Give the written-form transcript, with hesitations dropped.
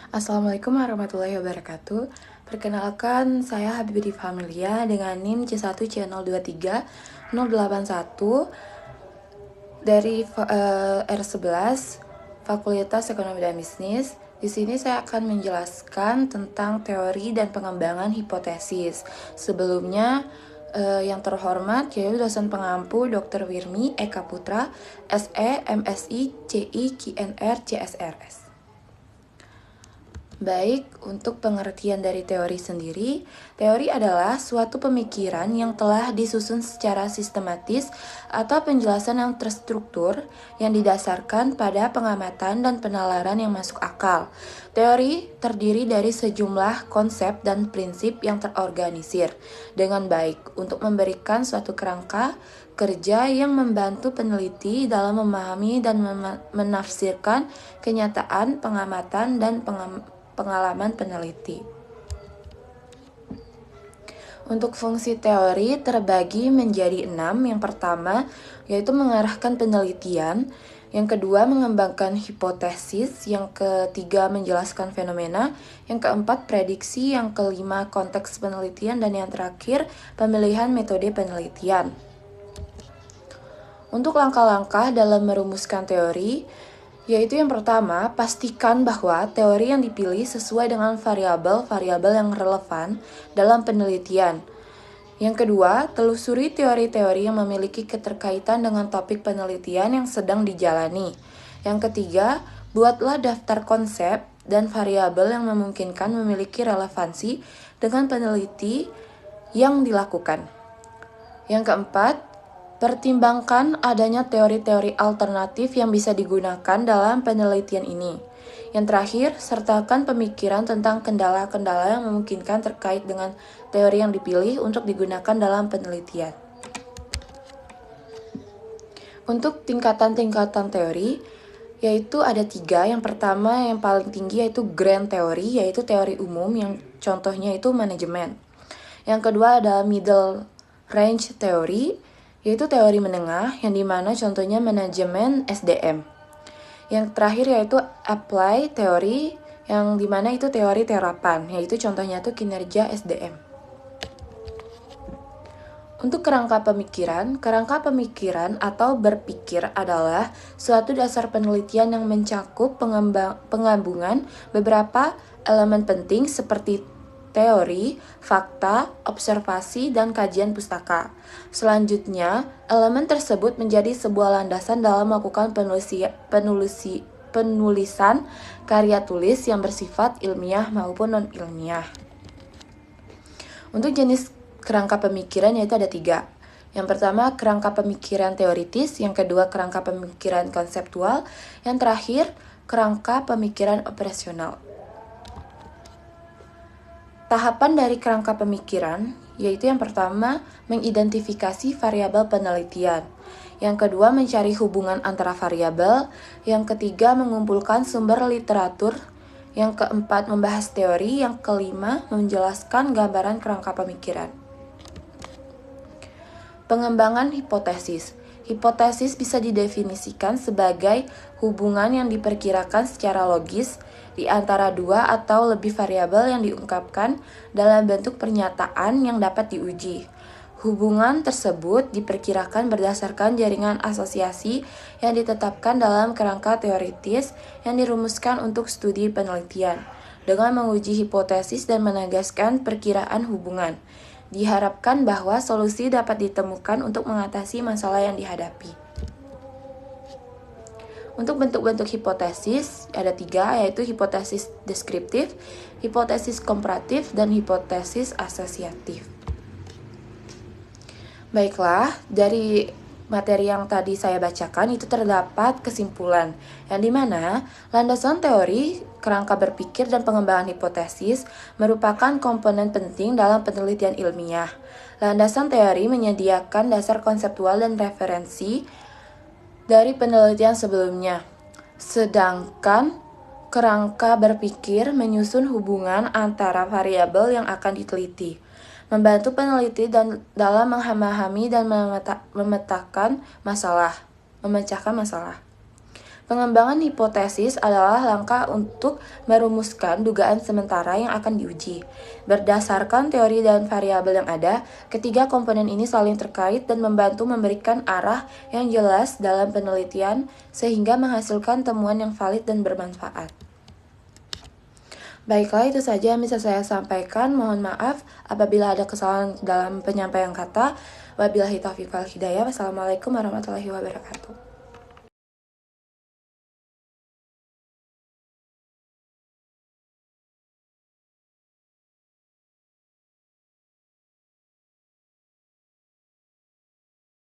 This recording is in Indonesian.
Assalamualaikum warahmatullahi wabarakatuh. Perkenalkan, saya Habibie Familia dengan NIM C1C023-081 dari R11 Fakultas Ekonomi dan Bisnis. Di sini saya akan menjelaskan tentang teori dan pengembangan hipotesis. Sebelumnya, yang terhormat yaitu dosen pengampu Dr. Wirmi Eka Putra, SE, MSI, CI, QNR, CSRS. Baik, untuk pengertian dari teori sendiri, teori adalah suatu pemikiran yang telah disusun secara sistematis atau penjelasan yang terstruktur yang didasarkan pada pengamatan dan penalaran yang masuk akal. Teori terdiri dari sejumlah konsep dan prinsip yang terorganisir dengan baik untuk memberikan suatu kerangka kerja yang membantu peneliti dalam memahami dan menafsirkan kenyataan, pengamatan, dan pengalaman peneliti. Untuk fungsi teori terbagi menjadi 6. Yang pertama, yaitu mengarahkan penelitian. Yang kedua, mengembangkan hipotesis. Yang ketiga, menjelaskan fenomena. Yang keempat, prediksi. Yang kelima, konteks penelitian. Dan yang terakhir, pemilihan metode penelitian. Untuk langkah-langkah dalam merumuskan teori, yaitu yang pertama, pastikan bahwa teori yang dipilih sesuai dengan variabel-variabel yang relevan dalam penelitian. Yang kedua, telusuri teori-teori yang memiliki keterkaitan dengan topik penelitian yang sedang dijalani. Yang ketiga, buatlah daftar konsep dan variabel yang memungkinkan memiliki relevansi dengan peneliti yang dilakukan. Yang keempat, pertimbangkan adanya teori-teori alternatif yang bisa digunakan dalam penelitian ini. Yang terakhir, sertakan pemikiran tentang kendala-kendala yang memungkinkan terkait dengan teori yang dipilih untuk digunakan dalam penelitian. Untuk tingkatan-tingkatan teori, yaitu ada 3. Yang pertama, yang paling tinggi yaitu grand teori, yaitu teori umum yang contohnya itu manajemen. Yang kedua ada middle range teori, yaitu teori menengah yang dimana contohnya manajemen SDM. Yang terakhir yaitu apply teori yang dimana itu teori terapan, yaitu contohnya itu kinerja SDM. Untuk kerangka pemikiran atau berpikir adalah suatu dasar penelitian yang mencakup penggabungan beberapa elemen penting seperti teori, fakta, observasi, dan kajian pustaka. Selanjutnya, elemen tersebut menjadi sebuah landasan dalam melakukan penulisan karya tulis yang bersifat ilmiah maupun non-ilmiah. Untuk jenis kerangka pemikiran yaitu ada 3. Yang pertama, kerangka pemikiran teoritis. Yang kedua, kerangka pemikiran konseptual. Yang terakhir, kerangka pemikiran operasional. Tahapan dari kerangka pemikiran, yaitu yang pertama, mengidentifikasi variabel penelitian. Yang kedua, mencari hubungan antara variabel. Yang ketiga, mengumpulkan sumber literatur. Yang keempat, membahas teori. Yang kelima, menjelaskan gambaran kerangka pemikiran. Pengembangan hipotesis. Hipotesis bisa didefinisikan sebagai hubungan yang diperkirakan secara logis di antara 2 atau lebih variabel yang diungkapkan dalam bentuk pernyataan yang dapat diuji. Hubungan tersebut diperkirakan berdasarkan jaringan asosiasi yang ditetapkan dalam kerangka teoritis yang dirumuskan untuk studi penelitian. Dengan menguji hipotesis dan menegaskan perkiraan hubungan, diharapkan bahwa solusi dapat ditemukan untuk mengatasi masalah yang dihadapi. Untuk bentuk-bentuk hipotesis ada 3, yaitu hipotesis deskriptif, hipotesis komparatif, dan hipotesis asosiatif. Baiklah, dari materi yang tadi saya bacakan itu terdapat kesimpulan yang dimana landasan teori, kerangka berpikir, dan pengembangan hipotesis merupakan komponen penting dalam penelitian ilmiah. Landasan teori menyediakan dasar konseptual dan referensi dari penelitian sebelumnya, sedangkan kerangka berpikir menyusun hubungan antara variabel yang akan diteliti, membantu peneliti dalam memahami dan memecahkan masalah. Pengembangan hipotesis adalah langkah untuk merumuskan dugaan sementara yang akan diuji. Berdasarkan teori dan variabel yang ada, ketiga komponen ini saling terkait dan membantu memberikan arah yang jelas dalam penelitian sehingga menghasilkan temuan yang valid dan bermanfaat. Baiklah, itu saja yang bisa saya sampaikan. Mohon maaf apabila ada kesalahan dalam penyampaian kata. Wabillahi taufiq wal hidayah. Wassalamualaikum warahmatullahi wabarakatuh.